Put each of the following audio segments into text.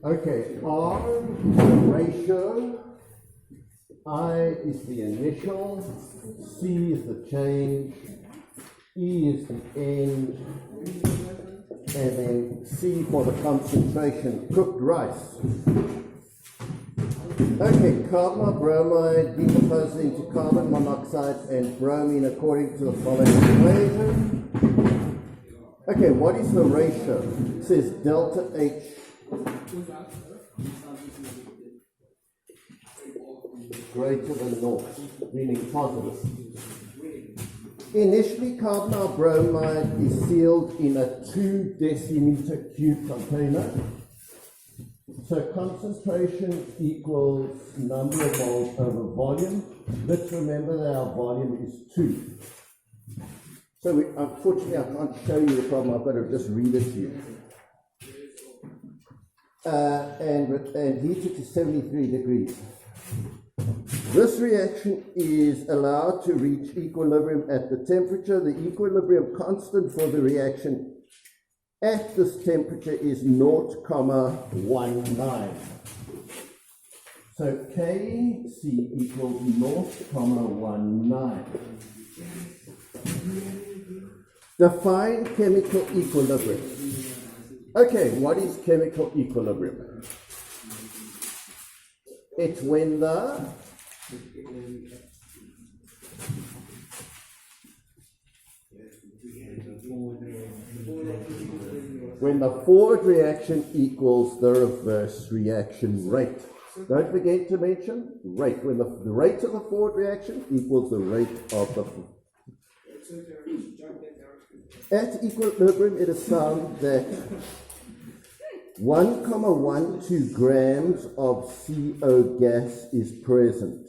Okay, R is the ratio, I is the initial, C is the change, E is the end, and then C for the concentration, cooked rice. Okay, carbon bromide decomposes into carbon monoxide and bromine according to the following equation. Okay, what is the ratio? It says delta H greater than naught, meaning positive. Initially, carbonyl bromide is sealed in a 2 decimeter cube container. So concentration equals number of moles over volume. Let's remember that our volume is 2. So unfortunately, I can't show you the problem. I've got to just read it to you. And heat it to 73 degrees. This reaction is allowed to reach equilibrium at the temperature. The equilibrium constant for the reaction at this temperature is 0.19. So Kc equals 0.19. Define chemical equilibrium. Okay, what is chemical equilibrium? It's when the forward reaction equals the reverse reaction rate. Don't forget to mention rate. When the rate of the forward reaction equals the rate of the at equilibrium, it is found that 1,12 grams of CO gas is present.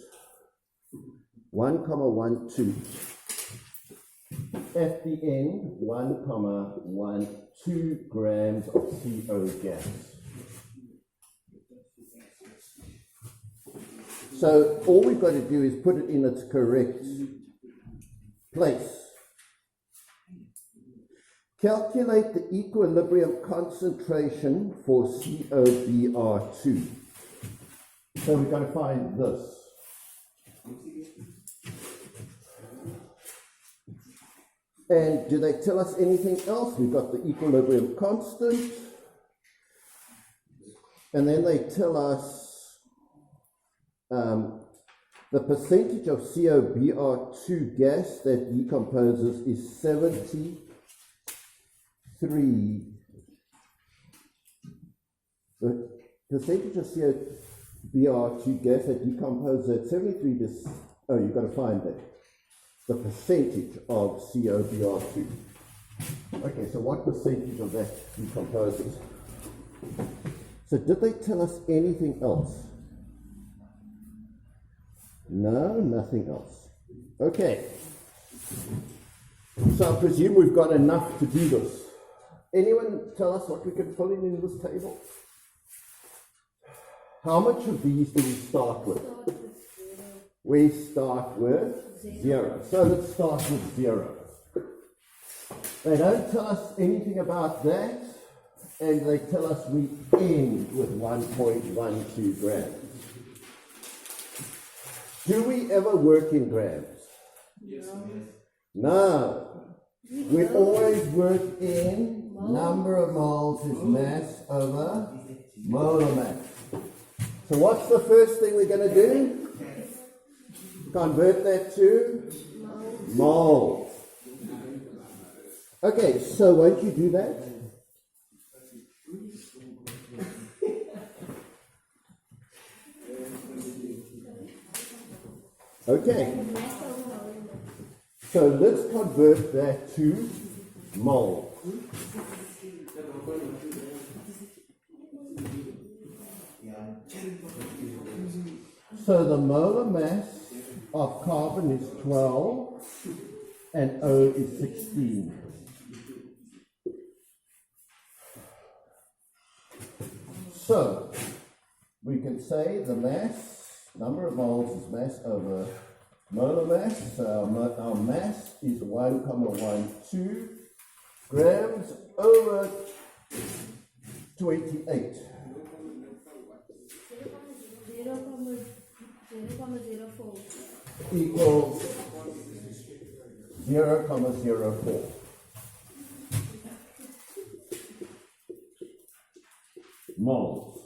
1,12. At the end, 1,12 grams of CO gas. So all we've got to do is put it in its correct place. Calculate the equilibrium concentration for COBr2. So we've got to find this. And do they tell us anything else? We've got the equilibrium constant. And then they tell us the percentage of COBr2 gas that decomposes is 73. The percentage of COBr2 gas that decomposes at 73 oh, you've got to find that. The percentage of COBr2. Okay, so what percentage of that decomposes? So did they tell us anything else? No, nothing else. Okay. So I presume we've got enough to do this. Anyone tell us what we can fill in this table? How much of these do we start with? We start with 0. So let's start with 0. They don't tell us anything about that, and they tell us we end with 1.12 grams. Do we ever work in grams? Yes. No. We always work in number of moles is mass over molar mass. So what's the first thing we're going to do? Convert that to moles. Okay, so won't you do that? Okay. So let's convert that to moles. So the molar mass of carbon is 12 and O is 16. So we can say the mass, number of moles is mass over molar mass. So our mass is 1,12 grams over 28. equals 0,04. Moles.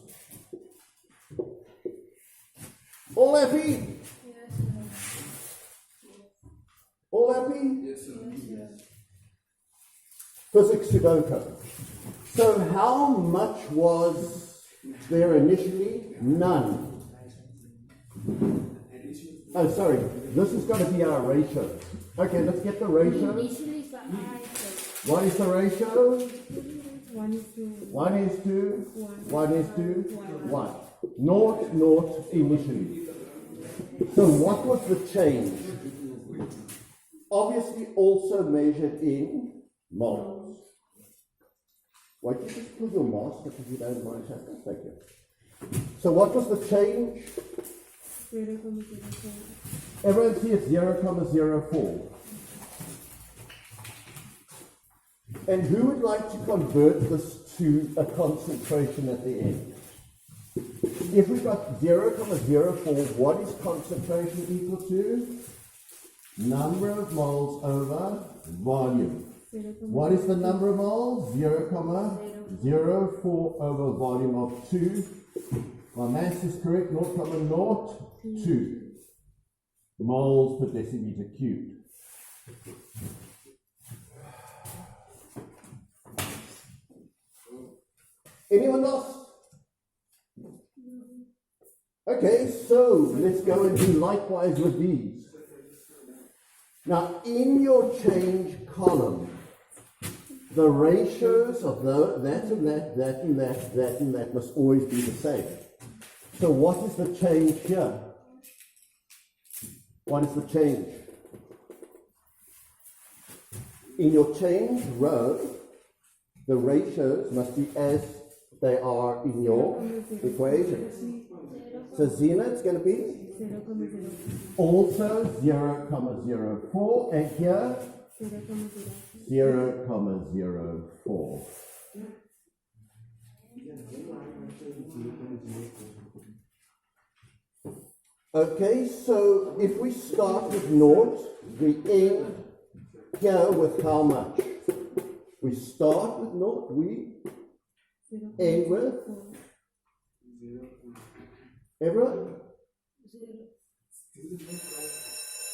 All happy? All happy? Yes, sir. Physics Sudoku. So how much was there initially? None. Oh, sorry. This has got to be our ratio. Okay, let's get the ratio. Initially, so I What is the ratio? 1 is to 1 is to 1 is to 1. Naught, naught initially. So what was the change? Obviously also measured in moles. Why don't you just pull your mask up if you don't mind, Shaka? Thank you. So what was the change? 0.04. Everyone see it's 0,04. And who would like to convert this to a concentration at the end? If we've got 0,04, what is concentration equal to? Number of moles over volume. What is the number of moles? 0,04 over volume of 2. My math is correct, 0,02 moles per decimeter cubed. Anyone else? Okay, so let's go and do likewise with these. Now, in your change column, the ratios of that and that, that and that, that and that must always be the same. So what is the change here? What is the change? In your change row, the ratios must be as they are in your equation. So Zena, it's going to be 0.04. also 0,04, and here 0,04. Okay, so if we start with naught, we end here with how much? We start with naught, we end with everyone?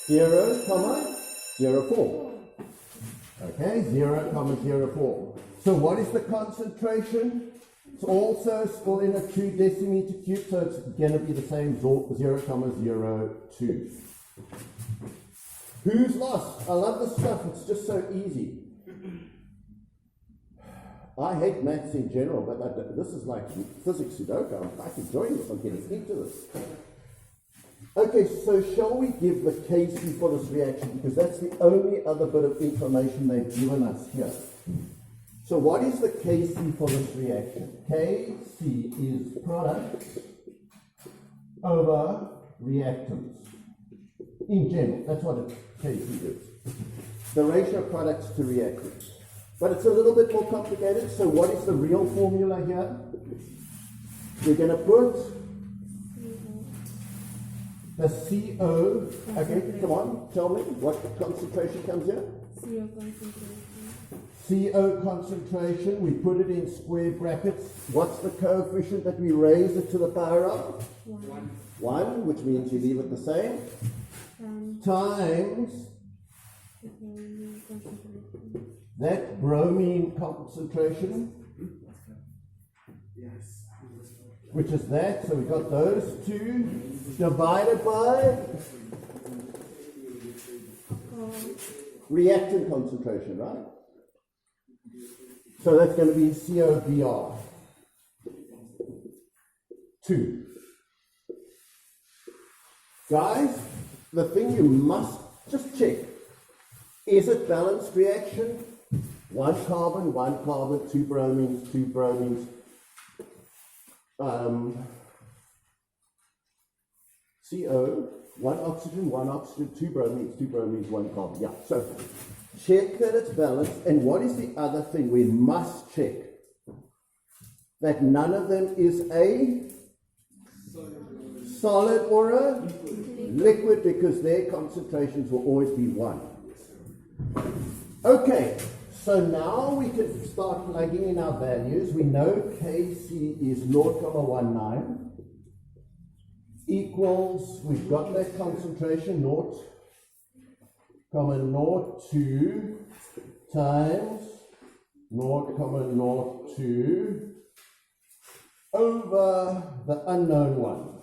0,04. Okay, 0,04. So what is the concentration? It's also still in a 2 decimeter cube, so it's going to be the same 0,02. Who's lost? I love this stuff, it's just so easy. I hate maths in general, but this is like physics Sudoku. I'm quite enjoying this, I'm getting into this. Okay, so shall we give the KC for this reaction? Because that's the only other bit of information they've given us here. So what is the KC for this reaction? KC is product over reactants. In general, that's what KC is. The ratio of products to reactants. But it's a little bit more complicated. So what is the real formula here? We're going to put the CO. Okay, come on, tell me what concentration comes here? CO concentration. CO concentration, we put it in square brackets. What's the coefficient that we raise it to the power of? 1. 1, which means you leave it the same. Times that bromine concentration, which is that. So we got those two divided by reactant concentration, right? So that's going to be COVR 2. Guys, the thing you must just check, is it balanced reaction? 1 carbon, 2 bromines, 2 bromines. CO, 1 oxygen, 2 bromines, 1 carbon. Yeah, so check that it's balanced. And what is the other thing we must check? That none of them is a solid or a liquid because their concentrations will always be 1. Okay, so now we can start plugging in our values. We know Kc is 0.19 equals, we've got that concentration 0.02 times 0.02 over the unknown one.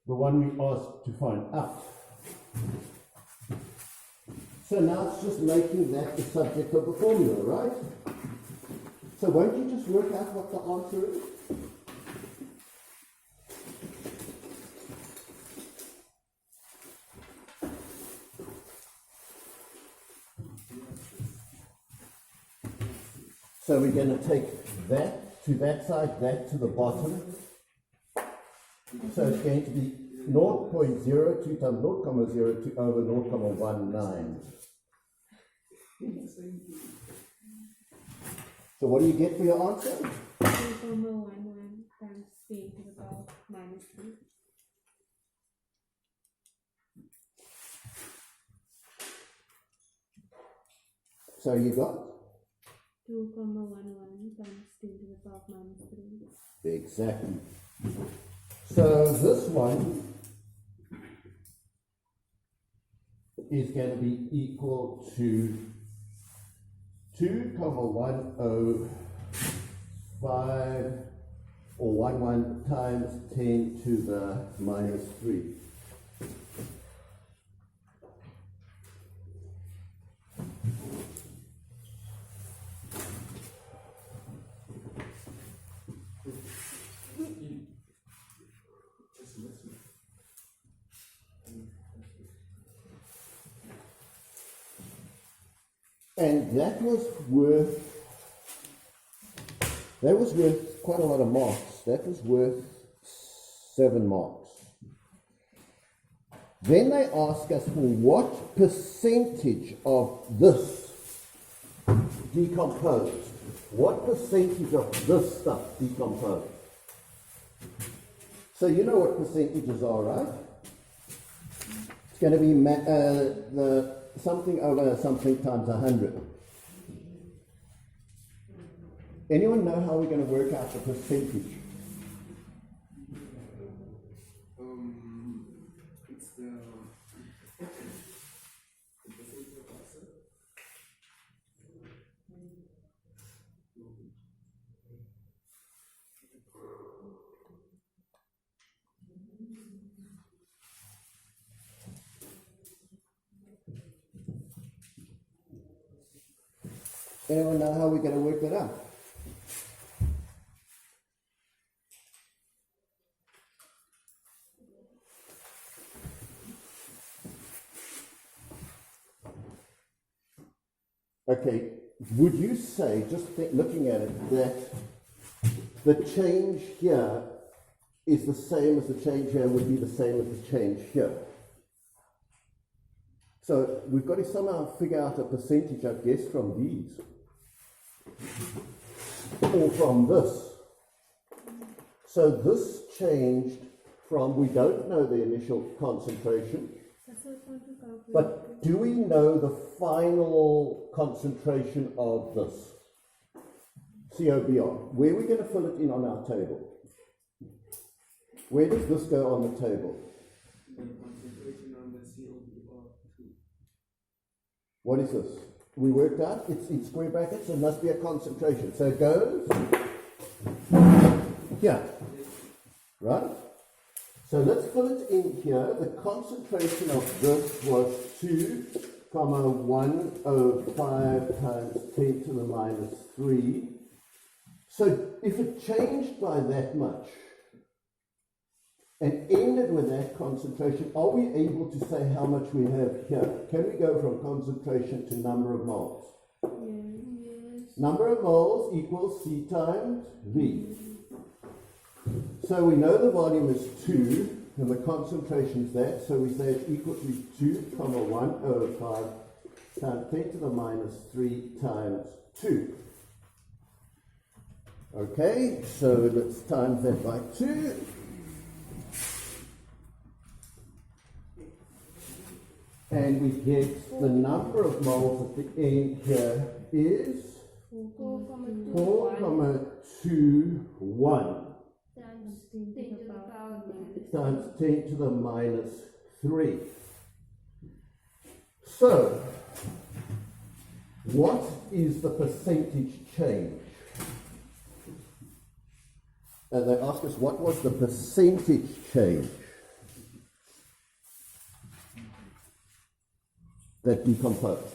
The one we asked to find out. So now it's just making that the subject of the formula, right? So won't you just work out what the answer is? So we're going to take that to that side, that to the bottom. So it's going to be 0.02 times 0.02 over 0.19. So what do you get for your answer? 2.11 times 10 to the power minus 3. So you got? 2.11 times 10 to the power minus 3. Exactly. So this one is going to be equal to 2.105 or 11 times 10 to the minus 3. And that was worth quite a lot of marks. That was worth 7 marks. Then they ask us for what percentage of this decomposed. What percentage of this stuff decomposed? So you know what percentages are, right? It's going to be the something over something times 100. Anyone know how we're going to work out the percentage? It's the percentage of answer. Anyone know how we're going to work that out? Okay, would you say, just looking at it, that the change here is the same as the change here would be the same as the change here? So we've got to somehow figure out a percentage, I guess, from these. Or from this. So this changed from, we don't know the initial concentration, but do we know the final concentration of this COBR? Where are we going to fill it in on our table? Where does this go on the table? The concentration on the COBR2. What is this? We worked out, it's in square brackets, so it must be a concentration. So it goes here, right? So let's fill it in here. The concentration of this was 2.105 times 10 to the minus 3. So if it changed by that much and ended with that concentration, are we able to say how much we have here? Can we go from concentration to number of moles? Yes. Number of moles equals C times V. So we know the volume is 2 and the concentration is that, so we say it's equal to 2.105 times 10 to the minus 3 times 2. Okay, so let's times that by 2. And we get the number of moles at the end here is 4,21 times 10 to the minus 3. So, what is the percentage change? And they ask us, what was the percentage change that decomposed?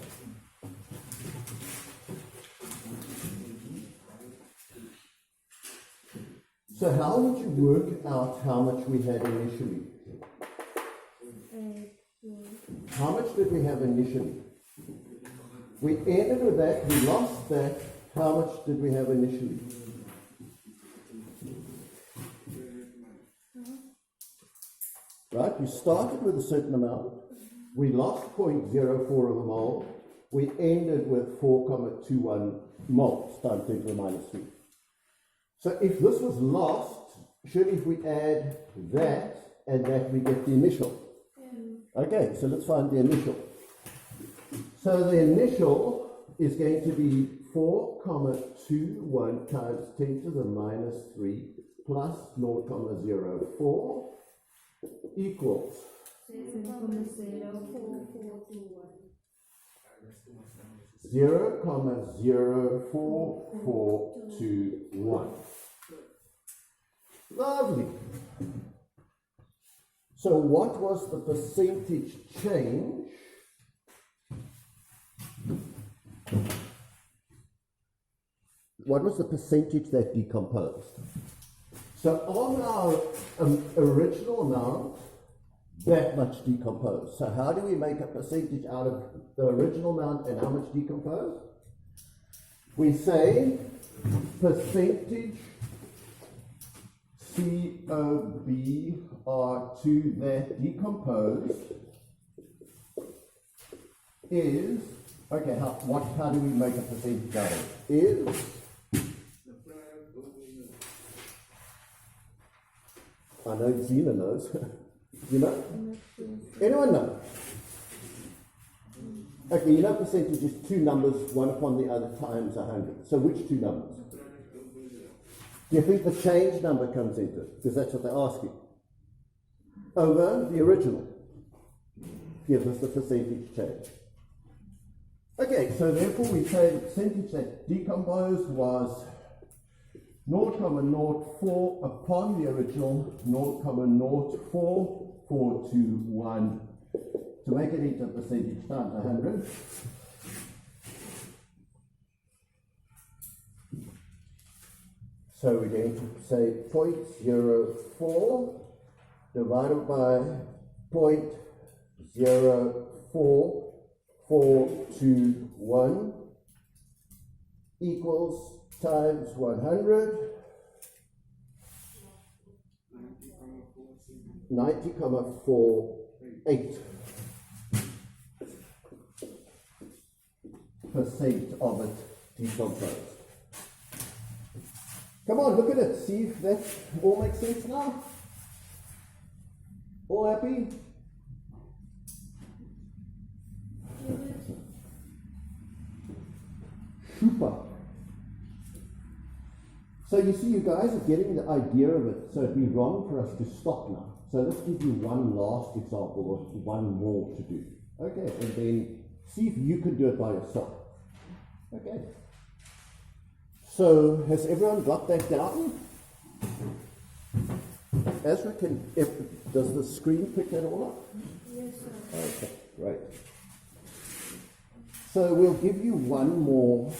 So how would you work out how much we had initially? How much did we have initially? We ended with that, we lost that. How much did we have initially? Right, you started with a certain amount. We lost 0.04 of a mole. We ended with 4,21 moles times 10 to the minus 3. So if this was lost, surely if we add that and that, we get the initial. Okay, so let's find the initial. So the initial is going to be 4,21 times 10 to the minus 3 plus 0,04 equals 0,04421. Lovely. So what was the percentage change what was the percentage that decomposed? So on our original amount, that much decomposed. So how do we make a percentage out of the original amount and how much decomposed? We say percentage COBR2 that decomposed is, okay, how do we make a percentage out of it? Is I know Zena knows. You know? Anyone know? Okay, you know percentage is two numbers, one upon the other times 100. So which two numbers? Do you think the change number comes into it? Because that's what they're asking. Over the original. Gives us the percentage change. Okay, so therefore we say the percentage that decomposed was 0,04 upon the original 0,04421. To make it into a percentage times 100. So we're going to say 0.04 divided by 0.04421 equals times 100, 90,48% of it decomposed. Come on, look at it. See if that all makes sense now. All happy? Super. So you see, you guys are getting the idea of it. So it'd be wrong for us to stop now. So let's give you one last example, or one more to do. Okay, and then see if you can do it by yourself. Okay. So has everyone got that down? Ezra, does the screen pick that all up? Yes, sir. Okay, great. So we'll give you one more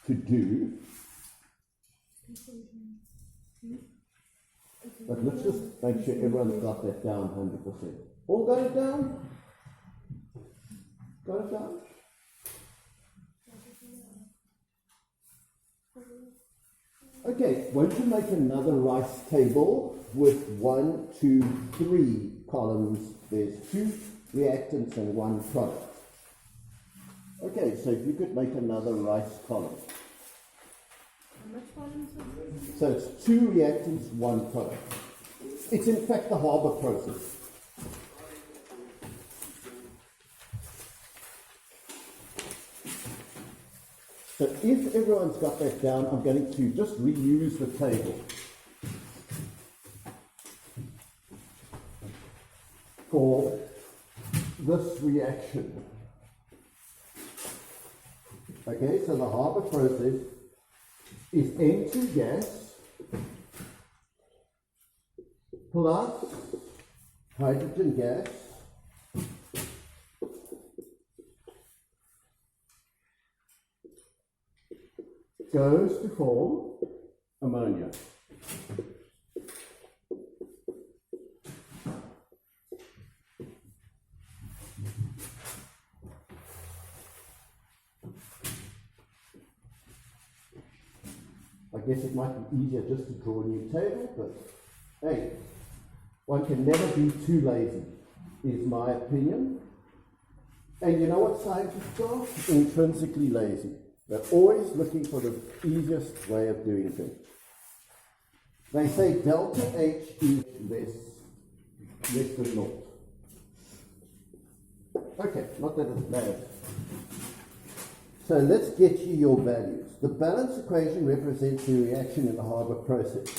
to do. But let's just make sure everyone's got that down 100%. All got it down? Got it down? Okay, won't you make another rice table with 1, 2, 3 columns? There's 2 reactants and 1 product. Okay, so if you could make another rice column. How much columns? So it's two reactants, one product. It's in fact the Haber process. So if everyone's got that down, I'm going to just reuse the table for this reaction. Okay, so the Haber process is N2 gas plus hydrogen gas goes to form ammonia. I guess it might be easier just to draw a new table, but hey, one can never be too lazy, is my opinion. And you know what scientists are? Intrinsically lazy. They're always looking for the easiest way of doing things. They say delta H is less than naught. Okay, not that it's bad. So let's get you your values. The balance equation represents the reaction in the Haber process.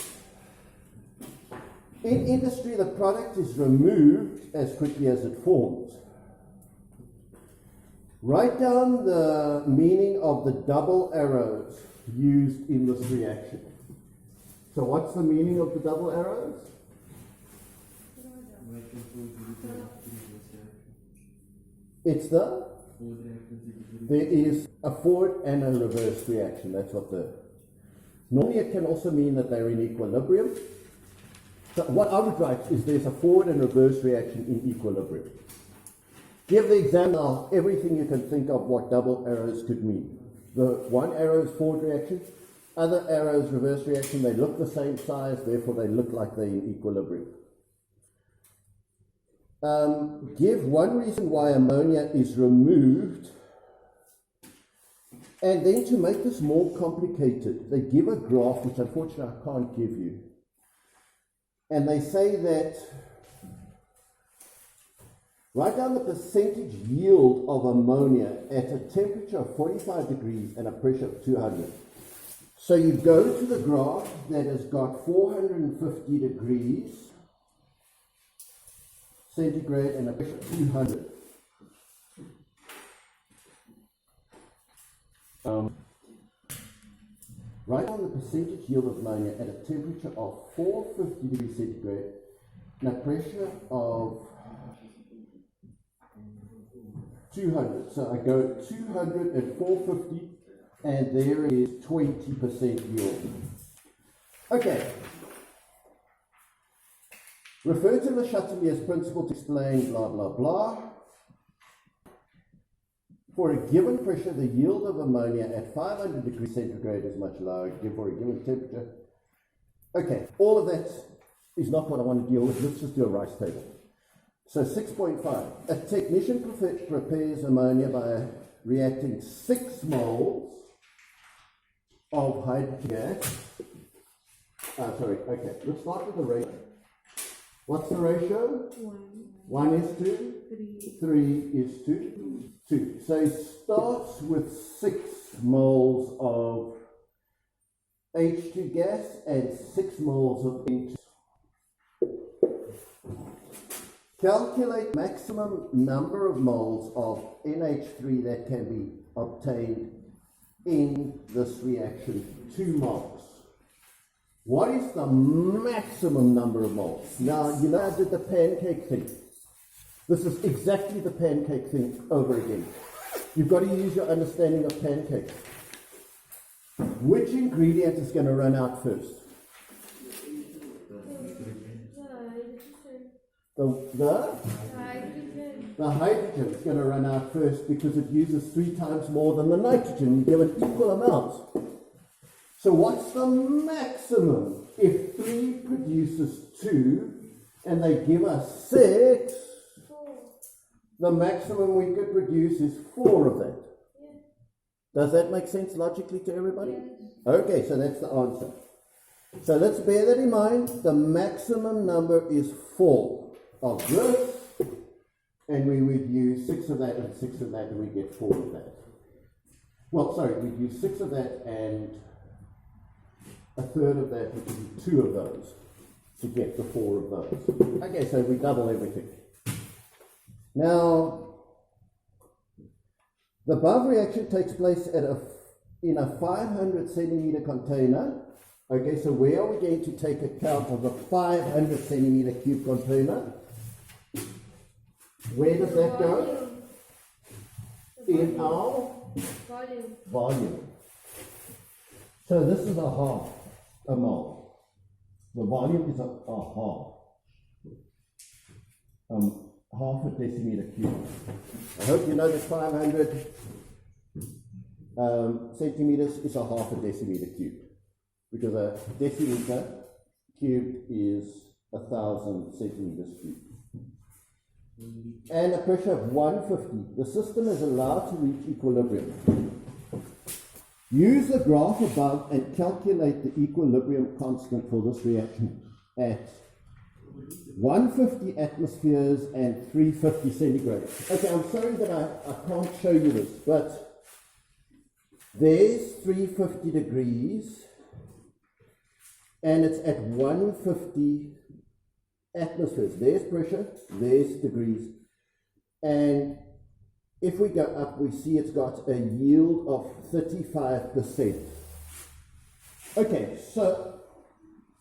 In industry, the product is removed as quickly as it forms. Write down the meaning of the double arrows used in this reaction. So what's the meaning of the double arrows? It's there is a forward and a reverse reaction. That's what normally it can also mean that they're in equilibrium. So what I would write is there's a forward and reverse reaction in equilibrium. Give the examiner everything you can think of what double arrows could mean. The one arrow is forward reaction, other arrow is reverse reaction. They look the same size, therefore they look like they're in equilibrium. Give one reason why ammonia is removed, and then to make this more complicated, they give a graph which unfortunately I can't give you. And they say that write down the percentage yield of ammonia at a temperature of 45 degrees and a pressure of 200. So you go to the graph that has got 450 degrees centigrade and a pressure of 200. Write down the percentage yield of ammonia at a temperature of 450 degrees centigrade and a pressure of 200. So I go 200 and 450, and there is 20% yield. Okay. Refer to Le Chatelier's principle to explain blah, blah, blah. For a given pressure, the yield of ammonia at 500 degrees centigrade is much lower for a given temperature. Okay, all of that is not what I want to deal with. Let's just do a rice table. So 6.5. A technician prepares ammonia by reacting 6 moles of hydrogen gas. Okay, let's start with the ratio. What's the ratio? 1 is to 3 is to 2. So it starts with 6 moles of H2 gas and 6 moles of N2. Calculate maximum number of moles of NH3 that can be obtained in this reaction, 2 moles. What is the maximum number of moles? Now, you know I did the pancake thing. This is exactly the pancake thing over again. You've got to use your understanding of pancakes. Which ingredient is going to run out first? The hydrogen is going to run out first because it uses 3 times more than the nitrogen. You give an equal amount. So what's the maximum? If 3 produces 2 and they give us 6, the maximum we could produce is 4 of that. Does that make sense logically to everybody? Yes. Okay, so that's the answer. So let's bear that in mind. The maximum number is 4 of this, and we would use 6 of that and 6 of that, and we get 4 of that. Well, sorry, we'd use 6 of that and a third of that, which would be 2 of those, to get the 4 of those. Okay, so we double everything. Now, the above reaction takes place in a 500 centimeter container. Okay, so where are we going to take account of the 500 centimeter cube container? Where does that go? In our volume. So this is a half a mole. The volume is a half a decimeter cube. I hope you know that 500 centimeters is a half a decimeter cube, because a decimeter cube is 1,000 centimeters cubed. And a pressure of 150. The system is allowed to reach equilibrium. Use the graph above and calculate the equilibrium constant for this reaction at 150 atmospheres and 350 centigrade. Okay, I'm sorry that I can't show you this, but there's 350 degrees and it's at 150 atmospheres. There's pressure, there's degrees, and if we go up, we see it's got a yield of 35%. Okay, so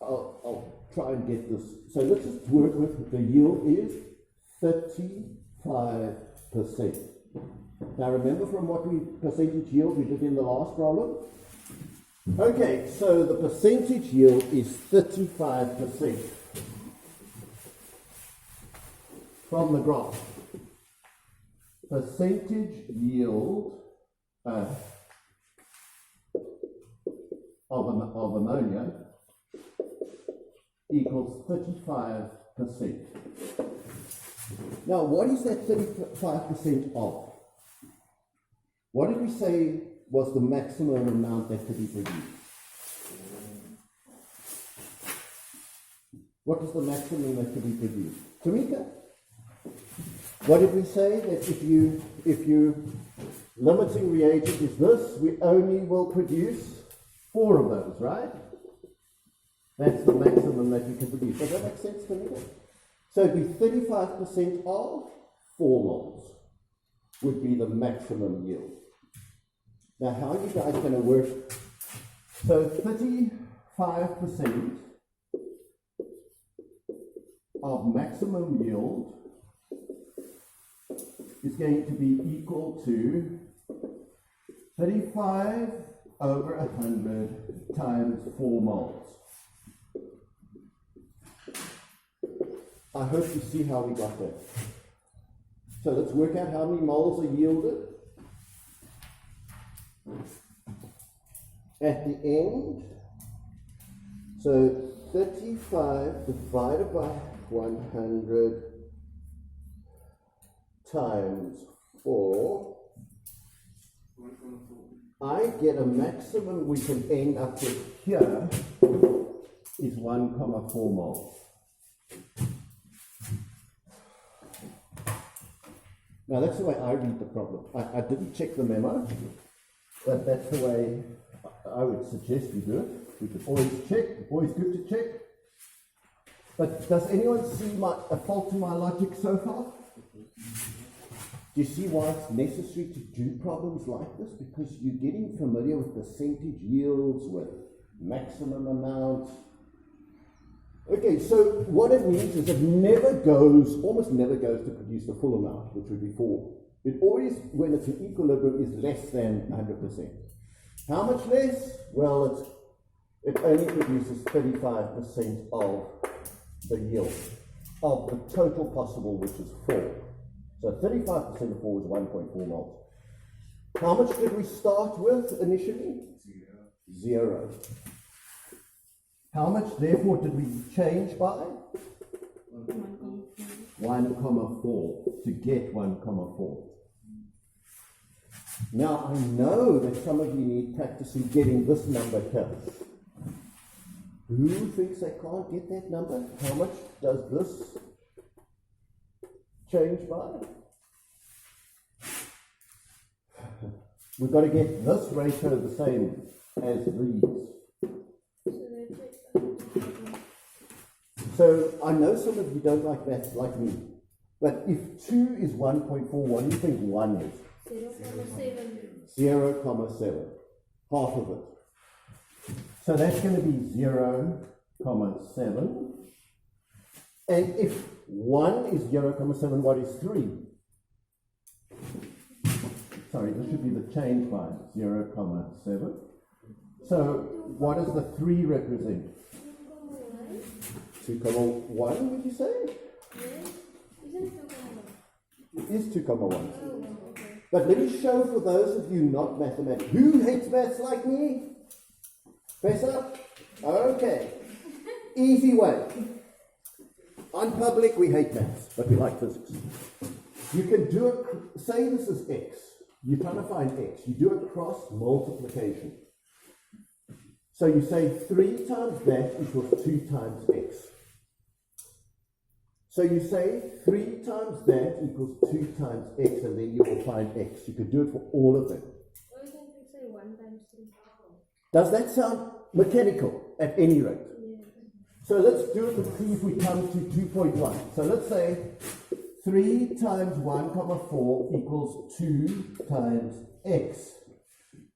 I'll try and get this. So let's just work with the yield is 35%. Now remember from what percentage yield we did in the last problem? Okay, so the percentage yield is 35% from the graph. Percentage yield of ammonia equals 35%. Now, what is that 35% of? What did we say was the maximum amount that could be produced? What is the maximum that could be produced? Tamika? What did we say? That if you limiting reagent is this, we only will produce 4 of those, right? That's the maximum that you can produce. Does that make sense to me? So it'd be 35% of 4 moles would be the maximum yield. Now, how are you guys going to work? So 35% of maximum yield is going to be equal to 35 over 100 times 4 moles. I hope you see how we got that. So let's work out how many moles are yielded at the end. So 35 divided by 100 times 4, I get a maximum we can end up with here is 1,4 moles. Now that's the way I read the problem. I didn't check the memo, but that's the way I would suggest we do it. We could always check, always good to check. But does anyone see a fault in my logic so far? Do you see why it's necessary to do problems like this? Because you're getting familiar with percentage yields, with maximum amounts. Okay, so what it means is it almost never goes to produce the full amount, which would be 4. It always, when it's in equilibrium, is less than 100%. How much less? Well, it only produces 35% of the yield of the total possible, which is 4. So 35% of 4 is 1.4 moles. How much did we start with initially? 0. How much, therefore, did we change by? 1,4 to get 1,4. Now, I know that some of you need practice in getting this number here. Who thinks they can't get that number? How much does this change by? We've got to get this ratio the same as these. So I know some of you don't like maths like me, but if 2 is 1.4, what do you think 1 is? 0.7. Half of it. So that's going to be 0.7. And if 1 is 0.7, what is 3? Sorry, this should be the change by 0.7. So what does the 3 represent? 2.1, would you say? It is 2.1. But let me show for those of you not mathematics. Who hates maths like me? Face up. Okay. Easy way. On public, we hate maths, but we like physics. You can do it, say this is x. You're trying to find x. You do a cross multiplication. So you say 3 times that equals 2 times x. So you say 3 times that equals 2 times x, and then you will find x. You could do it for all of them. Or you can say 1 times 3. Does that sound mechanical at any rate? Yeah. So let's do it and see if we come to 2.1. So let's say 3 times 1 comma 4 equals 2 times x.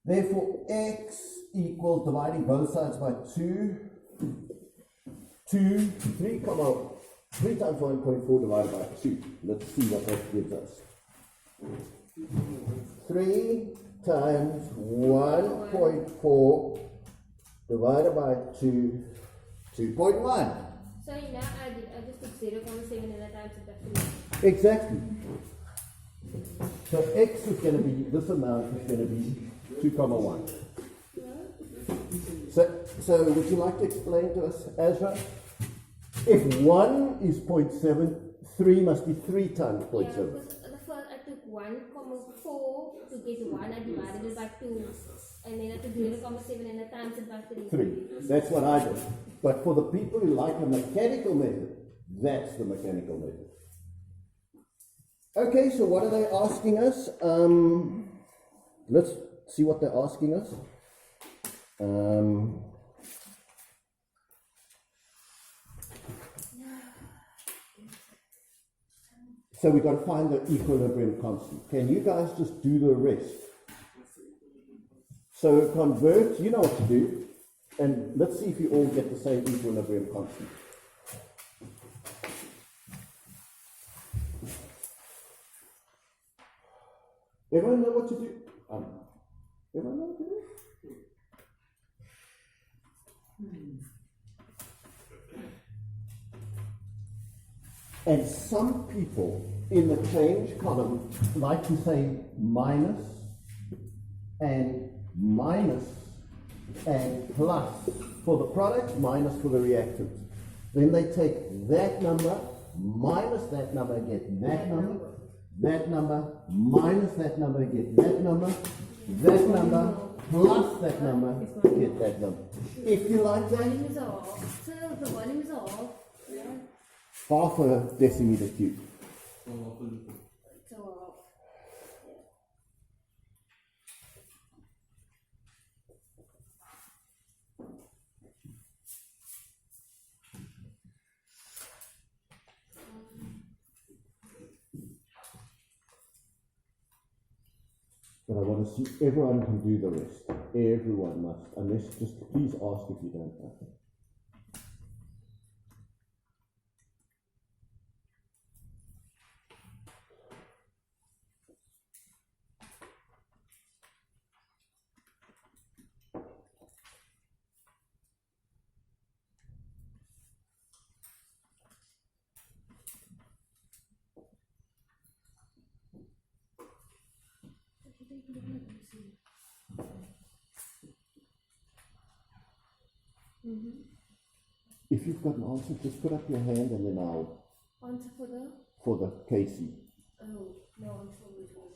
Therefore, x equals, dividing both sides by 3 times 1.4 divided by 2. Let's see what that gives us. 3 times 1.4 divided by 2, 2.1. So now I just took 0.7 and I times it by 3. Exactly. So x is going to be, this amount is going to be 2.1. So would you like to explain to us, Ezra? If 1 is 0.7, 3 must be 3 times 0.7. Yeah, because the first I took 1.4 to get 1, I divided it by 2. And then I took 0.7 and I times it by 3. 3. That's what I did. But for the people who like a mechanical method, that's the mechanical method. Okay, so what are they asking us? Let's see what they're asking us. So we've got to find the equilibrium constant. Can you guys just do the rest? So convert, you know what to do, and let's see if you all get the same equilibrium constant. Everyone know what to do? Everyone know what to do? And some people in the change column like to say minus and plus for the product, minus for the reactants. Then they take that number minus that number and get that number minus that number and get that number plus that number get that number. If you like that, Volume is off. So the volume is off. Yeah. half a decimeter cube. So off. But I want to see everyone can do the rest. Everyone must. Unless, just please ask if you don't know. If you've got an answer, just put up your hand and then I'll. Answer for the? For the KC. Oh, no answer for which one?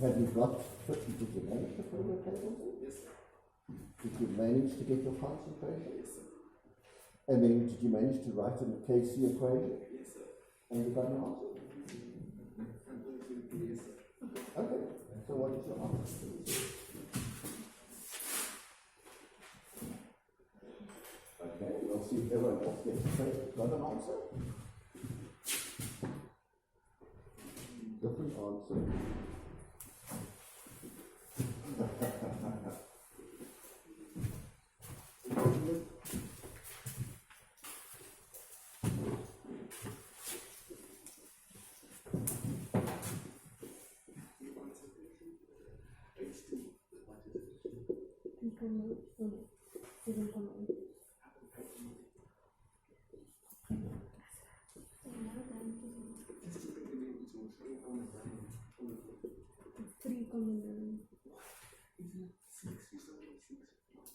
Have you got, did you manage to fill your tables in? Yes, sir. Did you manage to get your concentration? Yes, sir. And then did you manage to write in the KC equation? Yes, sir. And you got an answer? Yes, sir. Okay, so what is your answer? Okay, we'll see if everyone else got an answer. Different answer.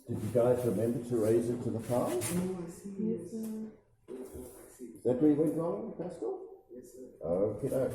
Did you guys remember to raise it to the power? Oh, I see. Yes, sir. Is that where you went wrong, Pascal? Yes, sir. Okay, no.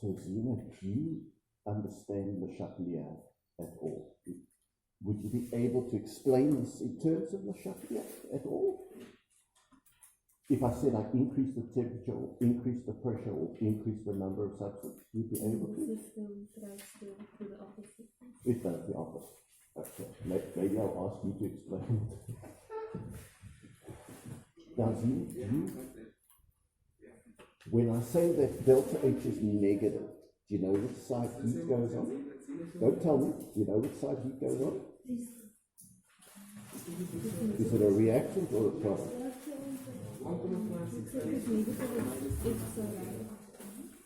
So, Zena, do you understand the Chatelier at all? Would you be able to explain this in terms of the Chatelier at all? If I said I increase the temperature, or increase the pressure, or increase the number of substances, you'd be able to? The system tries to do the opposite. It does the opposite. Okay, maybe I'll ask you to explain it. Now, when I say that delta H is negative, do you know which side heat goes on? Don't tell me. Do you know which side heat goes on? Is it a reactant or a product?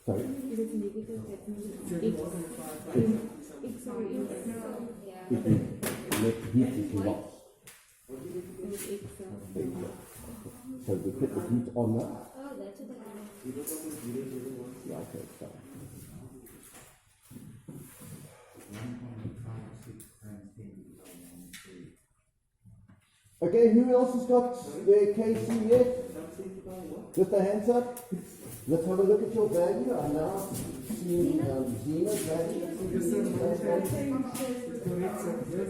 Sorry? If it's negative, that means it's If the net heat is lost. There you go. So we put the heat on that. Oh, that's what I Yeah, okay, fine. Okay, who else has got their KC yet? With the hands up. Let's have a look at your value. I now see Zena's value.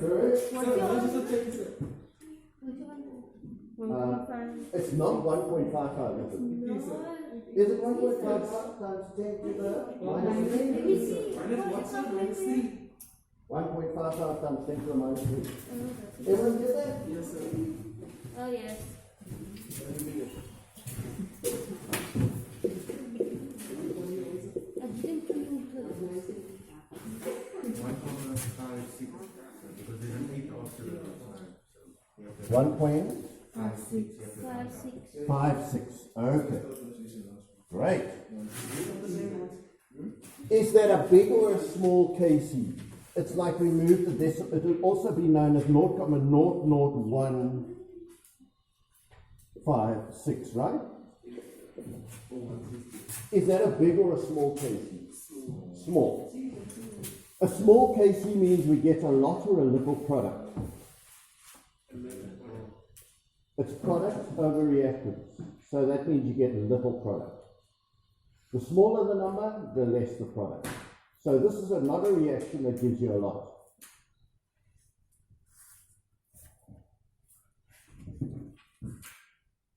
Correct. It's not 1.55, is it? Is it 1.55 times 10 to the minus 3? 1.55 times 10 to the minus 3. Everyone get that? Yes, sir. Oh, yes. I didn't think 1.56. Okay. Great. Is that a big or a small KC? It's like we move the decimal. It will also be known as 0.00156, right? Is that a big or a small KC? Small. A small KC means we get a lot or a little product. It's product over reactants. So that means you get little product. The smaller the number, the less the product. So this is not a reaction that gives you a lot.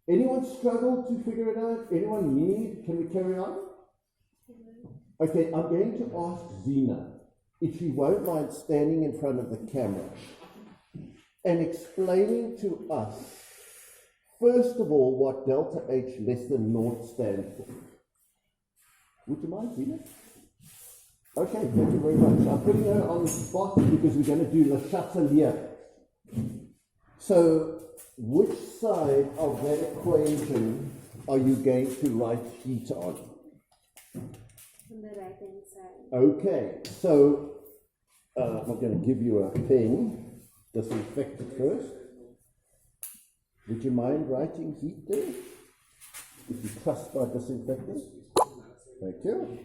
Anyone struggle to figure it out? Anyone need? Can we carry on? Okay, I'm going to ask Zena if she won't mind standing in front of the camera and explaining to us, first of all, what delta H less than naught stands for. Would you mind, Zena? Okay, thank you very much. I'm putting her on the spot because we're going to do Le Chatelier. So, which side of that equation are you going to write heat on? On the right hand side. Okay, so I'm going to give you a pen. Disinfect it first. Would you mind writing heat there? If you trust my disinfectant. Thank you.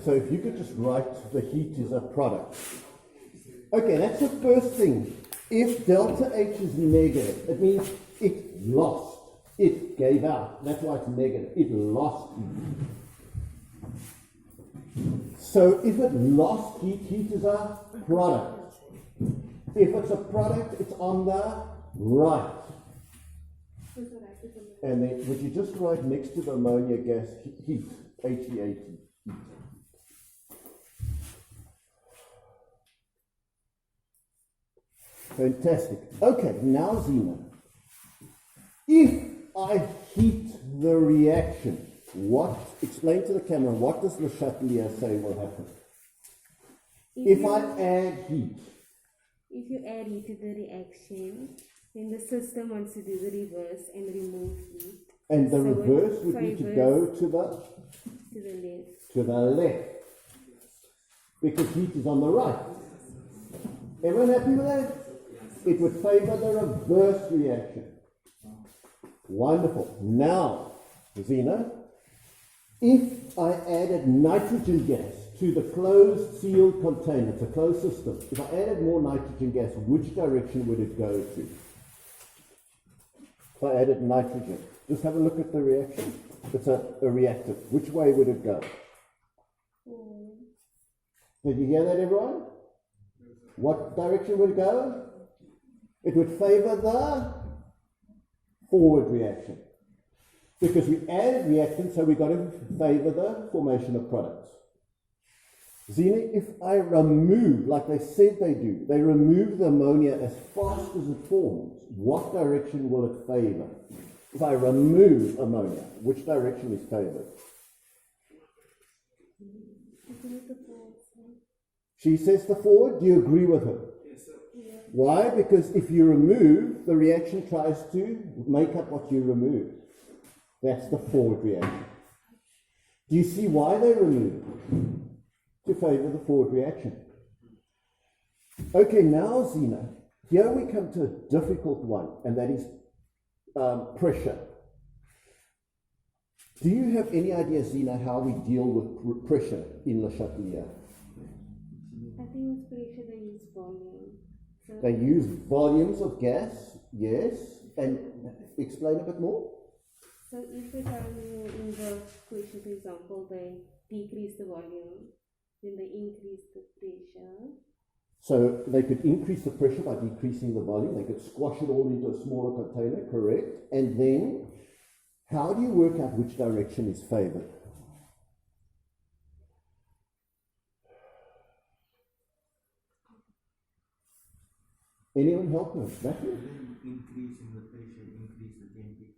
So if you could just write the heat is a product. Okay, that's the first thing. If delta H is negative, it means it lost. It gave out. That's why it's negative. It lost heat. So if it lost heat, heat is a product. If it's a product, it's on the right. And then would you just write next to the ammonia gas heat, HEAT. Fantastic. Okay, now Zena. If I heat the reaction, explain to the camera, what does Le Chatelier say will happen? If I add heat. If you add heat to the reaction, then the system wants to do the reverse and remove heat. And the So reverse it would be to favors go to the left. to the left. Because heat is on the right. Everyone happy with that? It would favor the reverse reaction. Wonderful. Now, Zena, if I added nitrogen gas to the closed sealed container, it's a closed system. If I added more nitrogen gas, which direction would it go to? If I added nitrogen, just have a look at the reaction. It's a reactant. Which way would it go? Did you hear that, everyone? What direction would it go? It would favor the forward reaction. Because we added reactants, so we've got to favor the formation of products. Zena, if I remove, like they said they do, they remove the ammonia as fast as it forms, what direction will it favor? If I remove ammonia, which direction is favored? She says the forward. Do you agree with her? Yes, sir. Why? Because if you remove, the reaction tries to make up what you remove. That's the forward reaction. Do you see why they remove? To favor the forward reaction. Okay, now Zena, here we come to a difficult one, and that is pressure. Do you have any idea, Zena, how we deal with pressure in Le Chatelier? I think with pressure they use volume. So They use volumes of gas, yes, and explain a bit more. So if they tell you in the question, for example, they decrease the volume, then they increase the pressure. So they could increase the pressure by decreasing the volume. They could squash it all into a smaller container, correct? And then, how do you work out which direction is favored? Anyone help me? Matthew? Increasing the pressure, increase the temperature.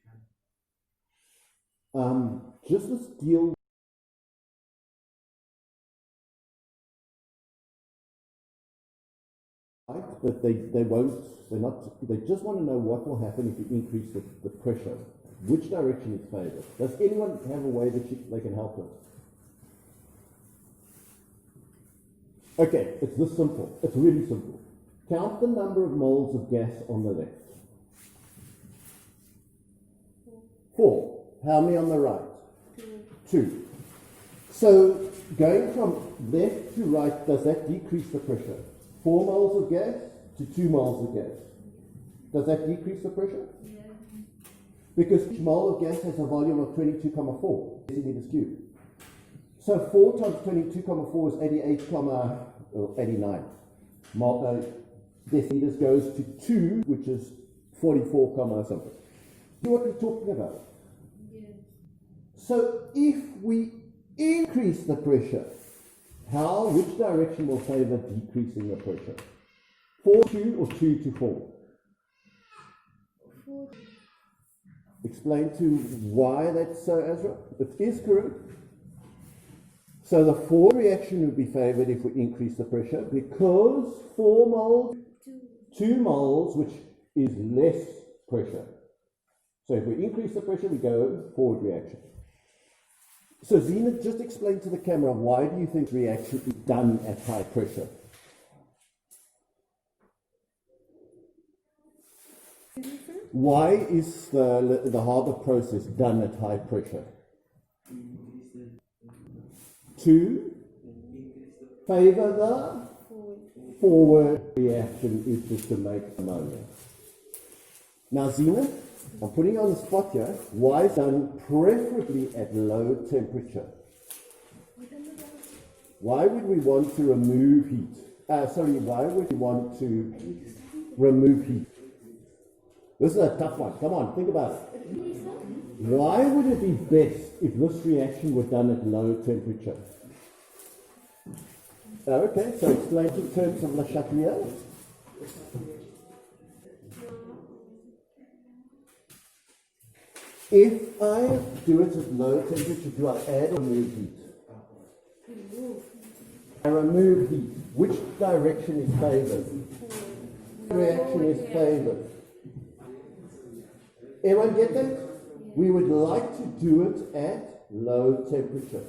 Just let's deal. But they won't, they just want to know what will happen if you increase the pressure. Which direction is favored? Does anyone have a way that they can help us? Okay, it's this simple. It's really simple. Count the number of moles of gas on the left. 4. How many on the right? 2. So going from left to right, does that decrease the pressure? 4 moles of gas to 2 moles of gas. Does that decrease the pressure? Yeah. Because each mole of gas has a volume of 22,4 decimeters cubed. So 4 times 22,4 is 89 deciliters goes to 2, which is 44, something. See what we're talking about? Yeah. So if we increase the pressure, which direction will favor decreasing the pressure? 4 to 2 or 2 to 4? 4. Explain to why that's so, Ezra. It is correct. So the forward reaction would be favored if we increase the pressure because 4 moles, 2 moles, which is less pressure. So if we increase the pressure, we go forward reaction. So Zena, just explain to the camera, why do you think reaction is done at high pressure? Why is the Haber process done at high pressure? To favor the forward reaction, which is to make ammonia. Now, Zena, I'm putting you on the spot here. Why is it done preferably at low temperature? Why would we want to remove heat? Why would we want to remove heat? This is a tough one. Come on, think about it. Why would it be best if this reaction were done at low temperature? Okay, so explain in terms of Le Chatelier. If I do it at low temperature, do I add or remove heat? I remove heat. Which direction is favored? Reaction is favored. Everyone get that? We would like to do it at low temperature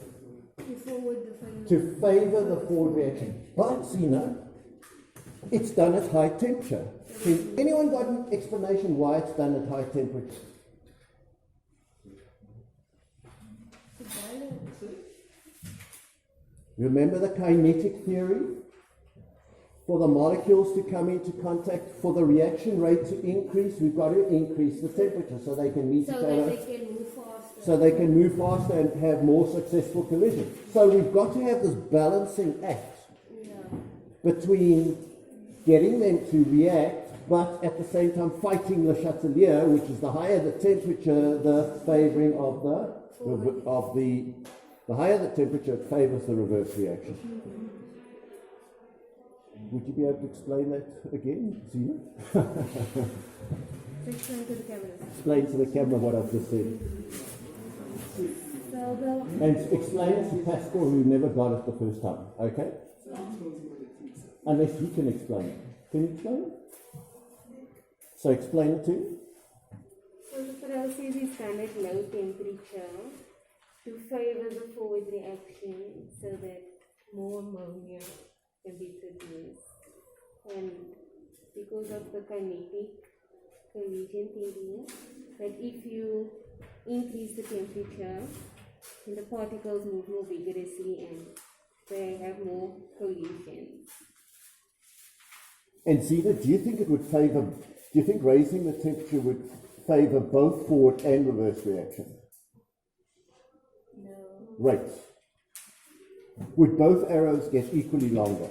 to favor the forward reaction. But, Zena, it's done at high temperature. Has anyone got an explanation why it's done at high temperature? Remember the kinetic theory? For the molecules to come into contact, for the reaction rate to increase, we've got to increase the temperature so they can meet each other. So that they can move faster. So they can move faster and have more successful collision. So we've got to have this balancing act between getting them to react, but at the same time fighting Le Chatelier, which is the higher the temperature, the favoring of the higher the temperature, it favors the reverse reaction. Would you be able to explain that again, Zena? Explain to the camera. Explain to the camera what I've just said. And explain it to Pascal, who never got it the first time, okay? Unless you can explain it. Can you explain it? So explain it to him. So the process is done at low temperature to favor the forward reaction so that more ammonia can be produced. And because of the kinetic collision theory, that if you increase the temperature, then the particles move more vigorously and they have more collisions. And Zena, do you think raising the temperature would favor both forward and reverse reaction? No. Rates. Would both arrows get equally longer?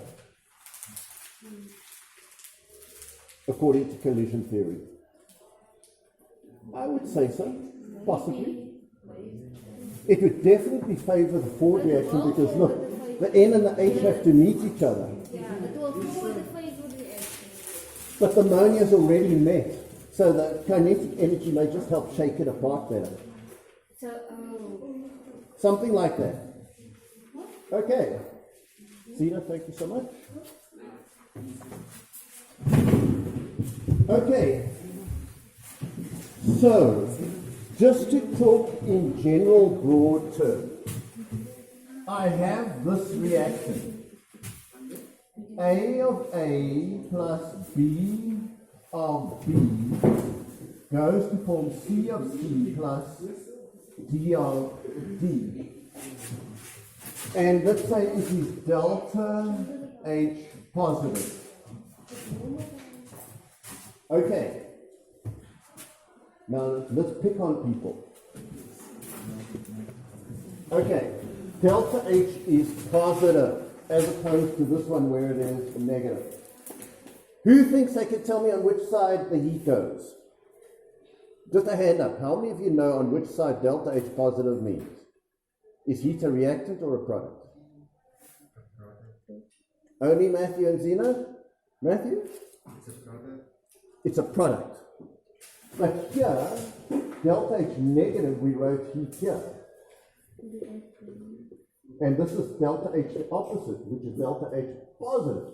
According to collision theory. I would say so, possibly. It would definitely favor the forward reaction because look, the N and the H have to meet each other. Yeah, it will forward the favor reaction. But the ammonia is already met, so the kinetic energy may just help shake it apart better. So, Something like that. Okay. Zena, thank you so much. Okay. So, just to talk in general broad terms, I have this reaction. A of A plus B of B goes to form C of C plus D of D. And let's say it is delta H positive. Okay, Now let's pick on people. Okay, delta H is positive as opposed to this one where it is negative. Who thinks they can tell me on which side the heat goes? Just a hand up. How many of you know on which side delta H positive means? Is heat a reactant or a product? Only Matthew and Zena? Matthew? It's a product. It's a product. But here, delta H negative, we wrote heat here. And this is delta H the opposite, which is delta H positive.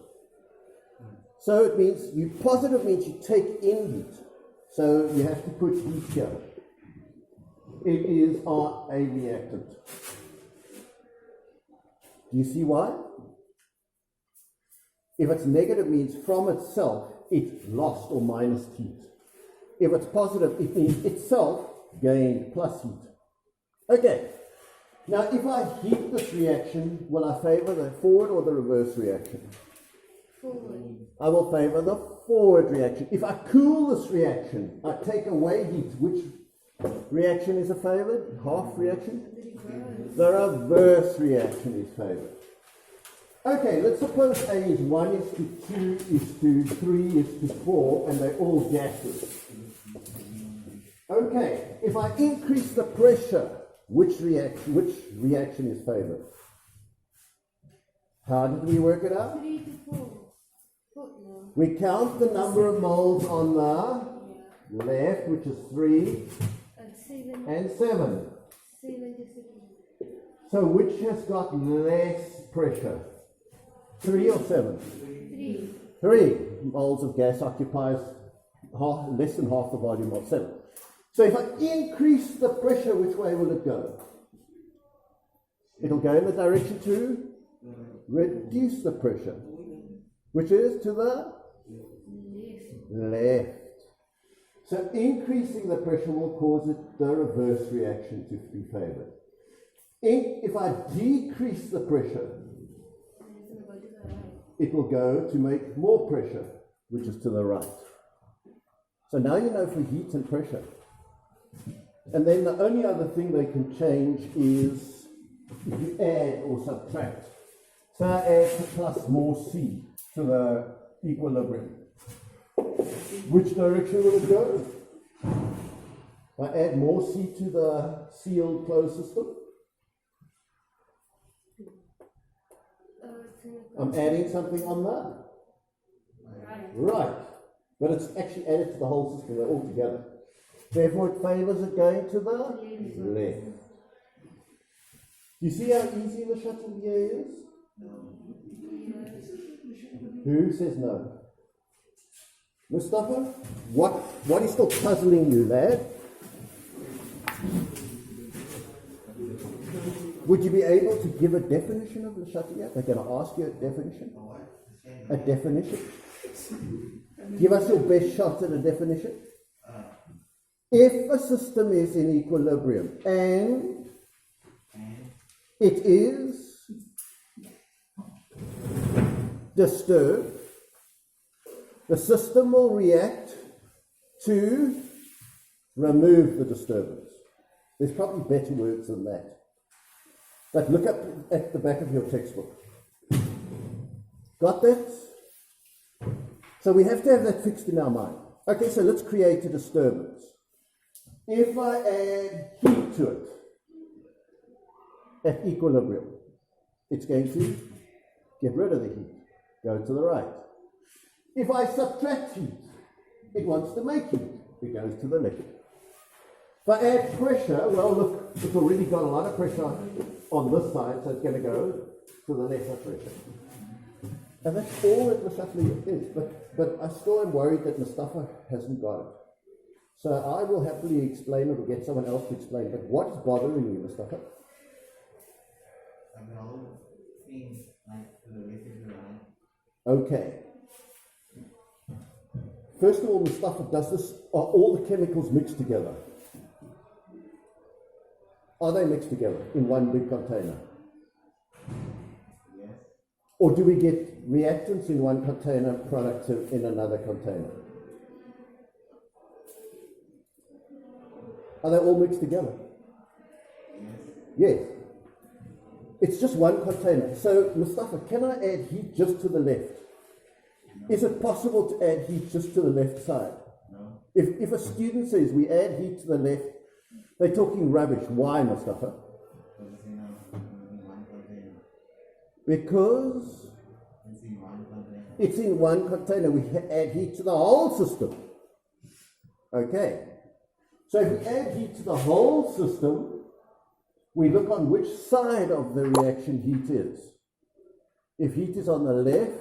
So it means positive means you take in heat. So you have to put heat here. It is a reactant. Do you see why? If it's negative, it means from itself it lost or minus heat. If it's positive, it means itself gained plus heat. Okay. Now, if I heat this reaction, will I favor the forward or the reverse reaction? Forward. I will favor the forward reaction. If I cool this reaction, I take away heat. Which reaction is favored? Half reaction? The reverse reaction is favored. Okay, let's suppose A is 1 is to 2 is to 3 is to 4, and they're all gases. Okay, if I increase the pressure, which reaction is favored? How did we work it out? 3 to 4. No. We count the number of moles on the left, which is 3 7. and 7. 7 to 6. So which has got less pressure? 3 or 7? 3. 3 moles of gas occupies less than half the volume of 7. So if I increase the pressure, which way will it go? It'll go in the direction to reduce the pressure, which is to the left. So increasing the pressure will cause the reverse reaction to be favored. If I decrease the pressure, it will go to make more pressure, which is to the right. So now you know for heat and pressure. And then the only other thing they can change is if you add or subtract. So I add plus more C to the equilibrium. Which direction will it go? I add more C to the sealed closed system. I'm adding something on that. Right. But it's actually added to the whole system, they're all together. Therefore, it favors it going to the left. You see how easy the chatelier is? Who says no? Mustafa? What is still puzzling you, lad? Would you be able to give a definition of the chatelier? They're going to ask you a definition. A definition? Give us your best shot at a definition. If a system is in equilibrium and it is disturbed, the system will react to remove the disturbance. There's probably better words than that. But look up at the back of your textbook. Got that? So we have to have that fixed in our mind. Okay, so let's create a disturbance. If I add heat to it at equilibrium, it's going to get rid of the heat, go to the right. If I subtract heat, it wants to make heat, it goes to the left. If I add pressure, well look, it's already got a lot of pressure on this side, so it's going to go to the lesser pressure. And that's all that Mustafa is, but I still am worried that Mustafa hasn't got it. So I will happily explain it or get someone else to explain it. But what is bothering you, Mustafa? All things like to the left and the right. Okay. First of all, Mustafa, are all the chemicals mixed together? Are they mixed together in one big container? Yes. Or do we get reactants in one container, products in another container? Are they all mixed together? Yes. It's just one container. So, Mustafa, can I add heat just to the left? Is it possible to add heat just to the left side? No. If a student says we add heat to the left, they're talking rubbish. Why, Mustafa? Because it's in one container. Because It's in one container. it's in one container. We add heat to the whole system. Okay. So if we add heat to the whole system, we look on which side of the reaction heat is. If heat is on the left,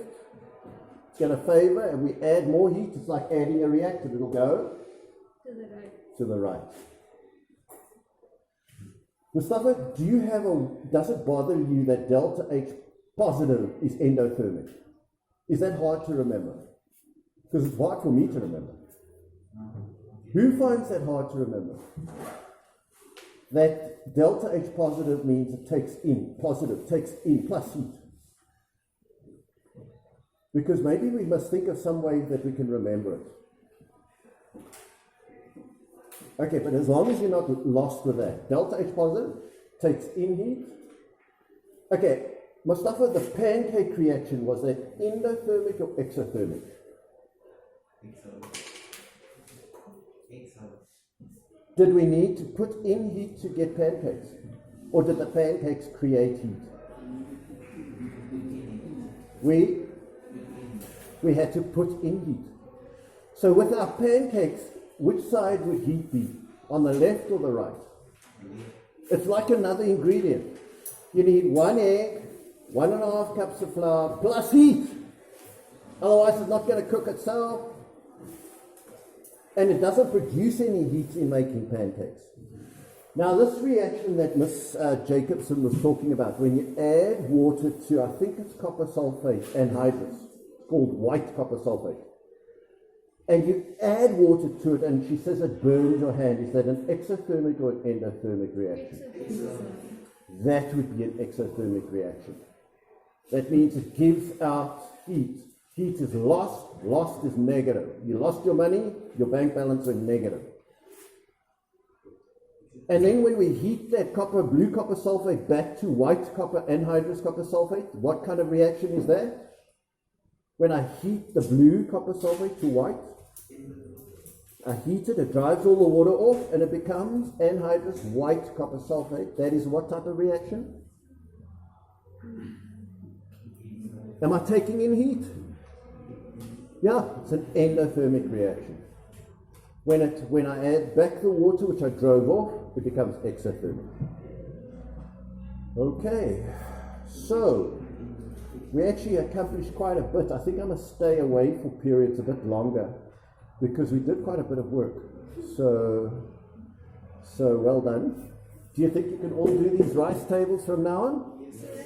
it's going to favor, and we add more heat. It's like adding a reactant. It'll go To the right. to the right. Mustafa, does it bother you that delta H positive is endothermic? Is that hard to remember? Because it's hard for me to remember. Who finds that hard to remember? That delta H positive means it takes in, positive takes in, plus heat. Because maybe we must think of some way that we can remember it. Okay, but as long as you're not lost with that. Delta H positive takes in heat. Okay, Mustafa, the pancake reaction, was that endothermic or exothermic? Did we need to put in heat to get pancakes? Or did the pancakes create heat? We had to put in heat. So with our pancakes, which side would heat be? On the left or the right? It's like another ingredient. You need 1 egg, 1.5 cups of flour, plus heat. Otherwise it's not going to cook itself. And it doesn't produce any heat in making pancakes. Now this reaction that Miss Jacobson was talking about, when you add water to, I think it's copper sulfate anhydrous, it's called white copper sulfate, and you add water to it and she says it burns your hand, is that an exothermic or an endothermic reaction? That would be an exothermic reaction. That means it gives out heat. Heat is lost. Lost is negative. You lost your money, your bank balance went negative. And then when we heat that blue copper sulfate back to white copper anhydrous copper sulfate, what kind of reaction is that? When I heat the blue copper sulfate to white, I heat it, it drives all the water off, and it becomes anhydrous white copper sulfate. That is what type of reaction? Am I taking in heat? Yeah, it's an endothermic reaction. When I add back the water which I drove off, it becomes exothermic. Okay, so we actually accomplished quite a bit. I think I must stay away for periods a bit longer because we did quite a bit of work. So well done. Do you think you can all do these rice tables from now on? Yes, sir.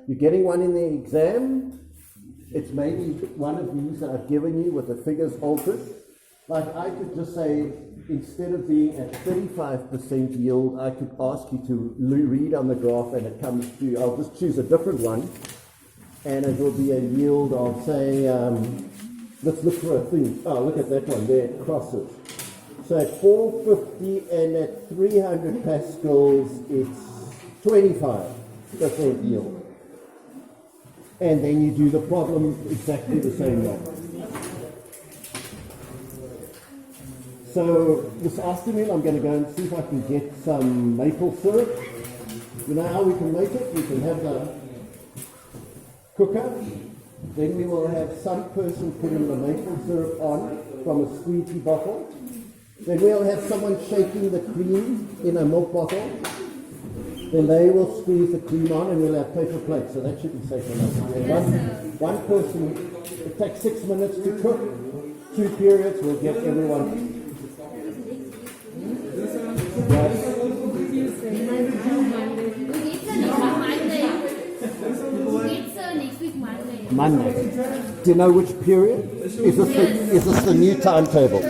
You're getting one in the exam. It's maybe one of these that I've given you with the figures altered. Like I could just say, instead of being at 35% yield, I could ask you to read on the graph and it comes to, I'll just choose a different one, and it will be a yield of, say, let's look for a thing. Oh, look at that one, there it crosses. So at 450 and at 300 pascals, it's 25% yield. And then you do the problem exactly the same way. So this afternoon I'm going to go and see if I can get some maple syrup. You know how we can make it? We can have the cooker. Then we will have some person putting the maple syrup on from a squeegee bottle. Then we'll have someone shaking the cream in a milk bottle. Then they will squeeze the cream on and we'll have paper plates, so that should be safe enough. And one person, it takes 6 minutes to cook, 2 periods, we'll get everyone. Monday. Do you know which period? Is this the new timetable?